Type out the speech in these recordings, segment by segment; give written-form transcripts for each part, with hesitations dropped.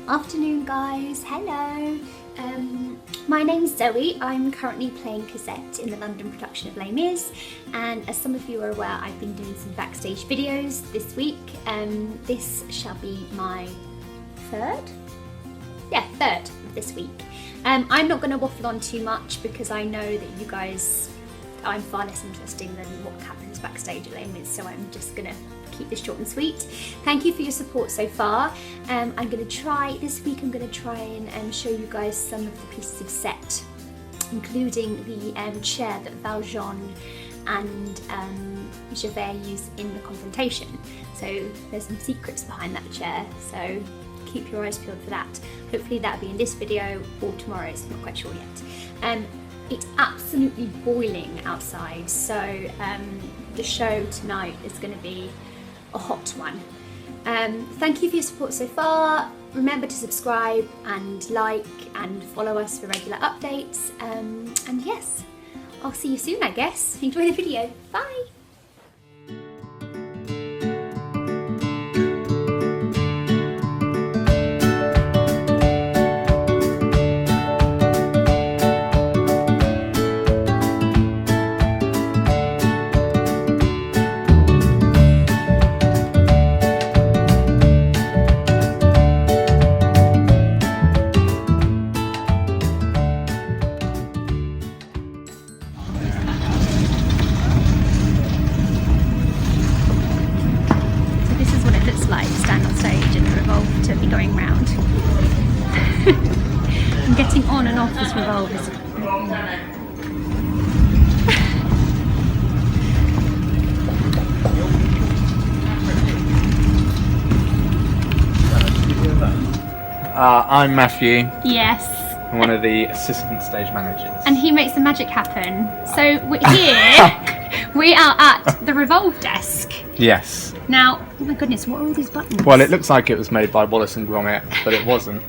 Afternoon guys, hello. My name's Zoe. I'm currently playing Cosette in the London production of Les Mis, and as some of you are aware, I've been doing some backstage videos this week. This shall be my third of this week. I'm not going to waffle on too much because I know that you guys, I'm far less interesting than what happens backstage at Les Mis, so I'm just going to keep this short and sweet. Thank you for your support so far. I'm going to try and show you guys some of the pieces of set, including the chair that Valjean and Javert use in the confrontation. So there's some secrets behind that chair, so keep your eyes peeled for that. Hopefully that'll be in this video or tomorrow's, I'm not quite sure yet. It's absolutely boiling outside, so the show tonight is going to be a hot one. Thank you for your support so far. Remember to subscribe and like and follow us for regular updates. And yes, I'll see you soon, I guess. Enjoy the video. Bye! Like stand on stage and the revolve to be going round. I'm getting on and off this revolve. I'm Matthew. Yes. I'm one of the assistant stage managers. And he makes the magic happen. So we're here. We are at the revolve desk. Yes. Now, oh my goodness, what are all these buttons? Well, it looks like it was made by Wallace and Gromit, but it wasn't,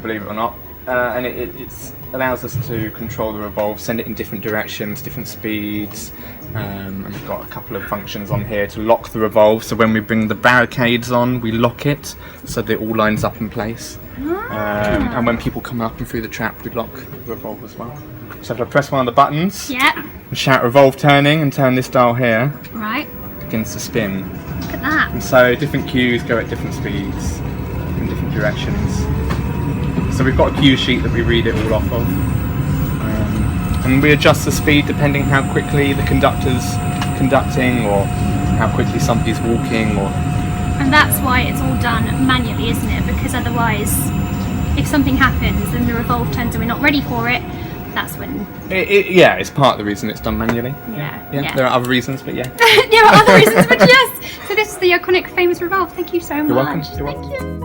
believe it or not. And it allows us to control the revolve, send it in different directions, different speeds. And we've got a couple of functions on here to lock the revolve. So when we bring the barricades on, we lock it so that it all lines up in place. And when people come up and through the trap, we lock the revolve as well. So if I press one of the buttons, and shout revolve turning and turn this dial here, right, begins to spin. Look at that. And so different cues go at different speeds in different directions. So we've got a cue sheet that we read it all off of. And we adjust the speed depending how quickly the conductor's conducting or how quickly somebody's walking. And that's why it's all done manually, isn't it? Because otherwise, if something happens and the revolve turns and we're not ready for it, that's when... Yeah, it's part of the reason it's done manually. Yeah. There are other reasons, but yeah. There are other reasons, but yes! So this is the iconic, famous revolve. Thank you so much. You're welcome. Thank you.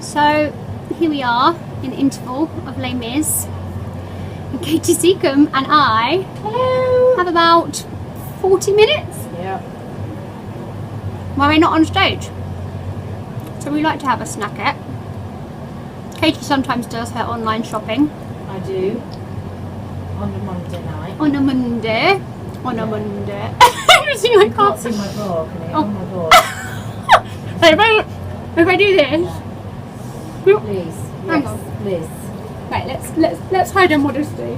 So here we are in the interval of Les Mis. And Katie Seacombe and I have about 40 minutes while we're not on stage. So we like to have a snackette. Katie sometimes does her online shopping. I do. On a Monday night. On a Monday. You can't see my bra, can you? Oh my god. If I do this. Please. Hang Yes, on. please. Right, let's hide our modesty.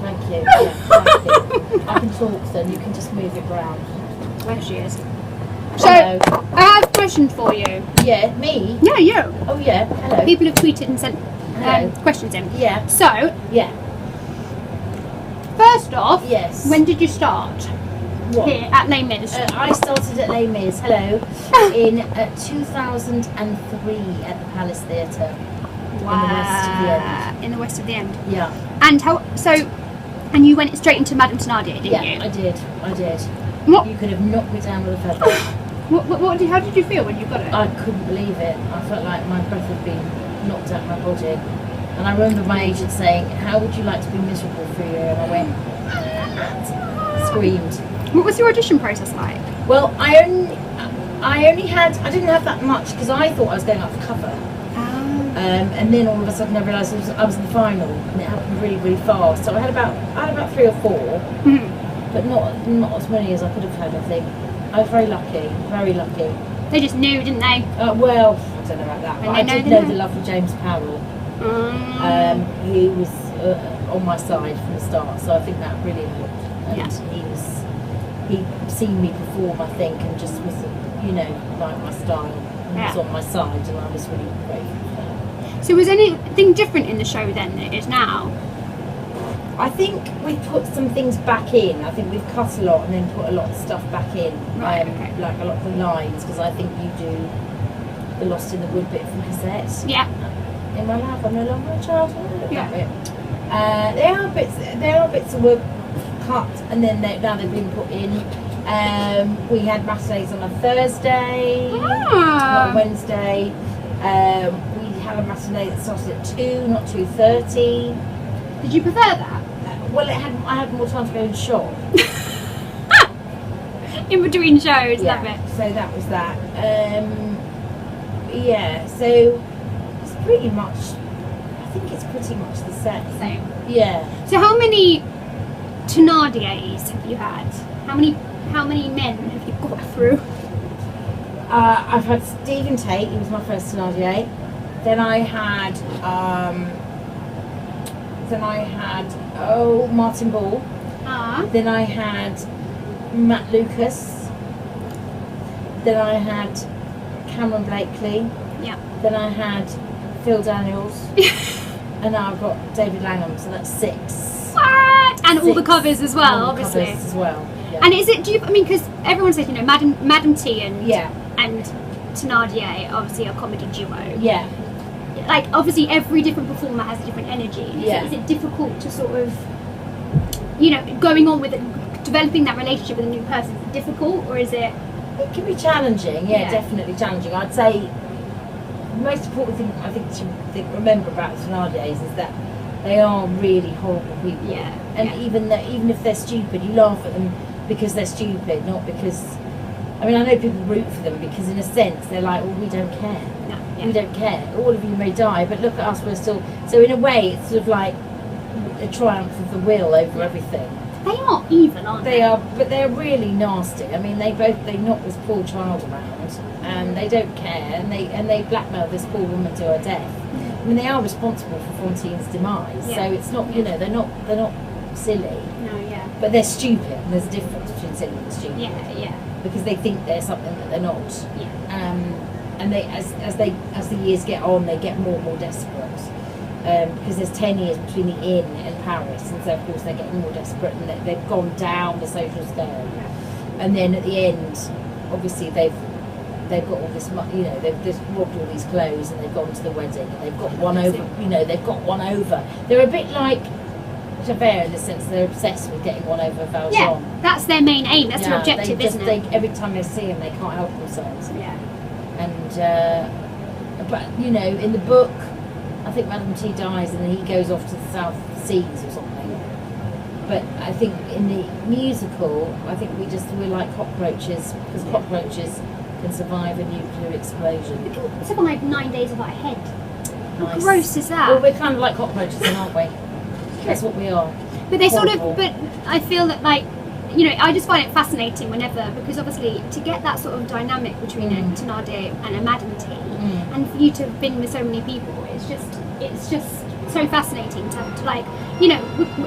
Thank you. Yeah, thank you. I can talk then, you can just move it round. Where she is. So, Hello. I have a question for you. Yeah, me? Yeah, you. Oh yeah, hello. People have tweeted and sent questions in. Yeah. So, Yeah. first off, Yes. when did you start What? here at Les Mis? I started at Les Mis, hello, in 2003 at the Palace Theatre. Wow. In the West of the End. In the West of the End. Yeah. And and you went straight into Madame Thénardier, didn't you? Yeah, I did. What? You could have knocked me down with a feather. How did you feel when you got it? I couldn't believe it. I felt like my breath had been knocked out of my body. And I remember my agent saying, "How would you like to be miserable for a year?" And I went, screamed. What was your audition process like? Well, I didn't have that much because I thought I was going up for cover. And then all of a sudden I realised I was in the final, and it happened really, really fast. So I had about 3 or 4, but not as many as I could have had. I think I was very lucky, very lucky. They just knew, didn't they? Well, I don't know about that, but I did know the lovely James Powell. He was on my side from the start, so I think that really helped. And he'd seen me perform, I think, and just was, like my style, and was on my side, and I was really grateful for that. So was anything different in the show then than it is now? I think we've put some things back in. I think we've cut a lot and then put a lot of stuff back in, Right, okay. like a lot of the lines, because I think you do the Lost in the Wood bit from cassette. Yeah. In my life, I'm no longer a child. Yeah. That bit. There are bits that were cut and then now they've been put in. We had matinees on a Thursday, not a Wednesday. We had a matinee that started at 2, not 2:30. Did you prefer that? Well, I had more time to go and shop. In between shows, Yeah, love it. so that was that. So it's pretty much, I think it's pretty much the same. Same. Yeah. So how many Thenardiers have you had? How many men have you got through? I've had Stephen Tate, he was my first Thenardier. Then I had Martin Ball. Then I had Matt Lucas. Then I had Cameron Blakely. Yeah. Then I had Phil Daniels. And now I've got David Langham, so that's 6. What? And all the 6. covers as well, All the obviously. covers as well. Yeah. And is it? Because everyone says Madam T and Yeah. and Thenardier obviously a comedy duo. Yeah. Like obviously every different performer has a different energy. Yeah. Is it difficult to sort of, going on with it, developing that relationship with a new person? Is it difficult or is it? It can be challenging, Yeah. definitely challenging. I'd say the most important thing I think to remember about the Thenardiers is that they are really horrible people. Yeah, And yeah. even if they're stupid, you laugh at them because they're stupid, not because. I mean, I know people root for them because, in a sense, they're like, well, we don't care. No, We don't care. All of you may die, but look at us, we're still. So in a way, it's sort of like a triumph of the will over everything. They are evil, aren't they? They are, but they're really nasty. I mean, they knock this poor child around, and they don't care, and they blackmail this poor woman to her death. I mean, they are responsible for Fontine's demise. Yeah. So it's not, they're not silly, No, yeah. but they're stupid. And there's a difference between silly and stupid. Yeah, yeah. Because they think they're something that they're not. Yeah. And they, as the years get on, they get more and more desperate. Because there's 10 years between the inn and Paris, and so of course they're getting more desperate, and they've gone down the social scale. And then at the end, obviously they've got all this money, they've just robbed all these clothes, and they've gone to the wedding, and they've got one over. They've got one over. They're a bit like Javert in the sense they're obsessed with getting one over Valjean. Yeah, that's their main aim. That's their objective, isn't it? Every time they see him, they can't help themselves. Yeah. And but in the book, I think Madame T dies and then he goes off to the South Seas or something. But I think in the musical, I think we're like cockroaches, because cockroaches can survive a nuclear explosion. It's like 9 days of our head. How Nice. gross is that? Well, we're kind of like cockroaches, then, aren't we? That's what we are. But they Horrible. but I feel that I just find it fascinating whenever, because obviously to get that sort of dynamic between a Thenardier and a Madame T, and for you to have been with so many people, it's just so fascinating to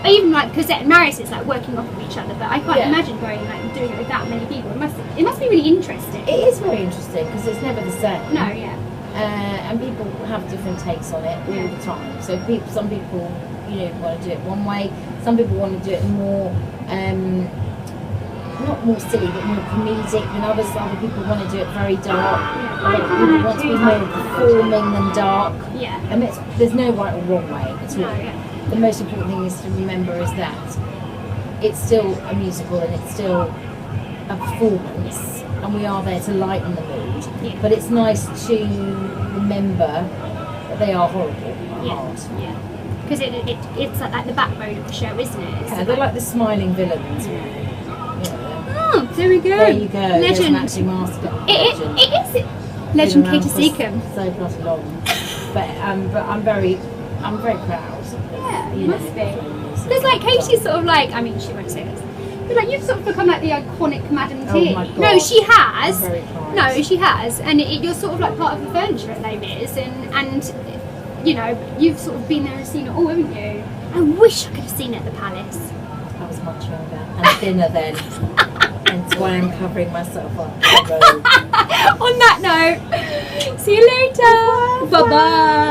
even like Cosette and Marius is like working off of each other, but I can't imagine doing it with that many people. It must be really interesting. It is very interesting because it's never the same. No, yeah. And people have different takes on it all the time. So some people want to do it one way. Some people want to do it more, not more silly, but more comedic than others. Other people want to do it very dark. Other people want to be more performing than dark. Yeah. And there's no right or wrong way at all. No, yeah. The most important thing is to remember is that it's still a musical and it's still a performance, and we are there to lighten the mood. Yeah. But it's nice to remember that they are horrible. hard. Yeah. Because it's like the backbone of the show, isn't it? Yeah, they're like the smiling villains. Yeah. Oh, there we go. There you go. There's an Legend. acting master. It is. Legend Katie Seacombe. So bloody long. But I'm very proud. Yeah, you must be. Because like Katie's sort of like, I mean, she won't say this, but like you've sort of become like the iconic Madam T. Oh my God. No, she has. I'm very proud. No, she has, and you're sort of like part of the furniture at Les Mis, and you know you've sort of been there and seen it all, haven't you? I wish I could have seen it at the Palace. I was much younger and thinner then. Hence why I'm covering myself up. On that note, see you later. Bye bye.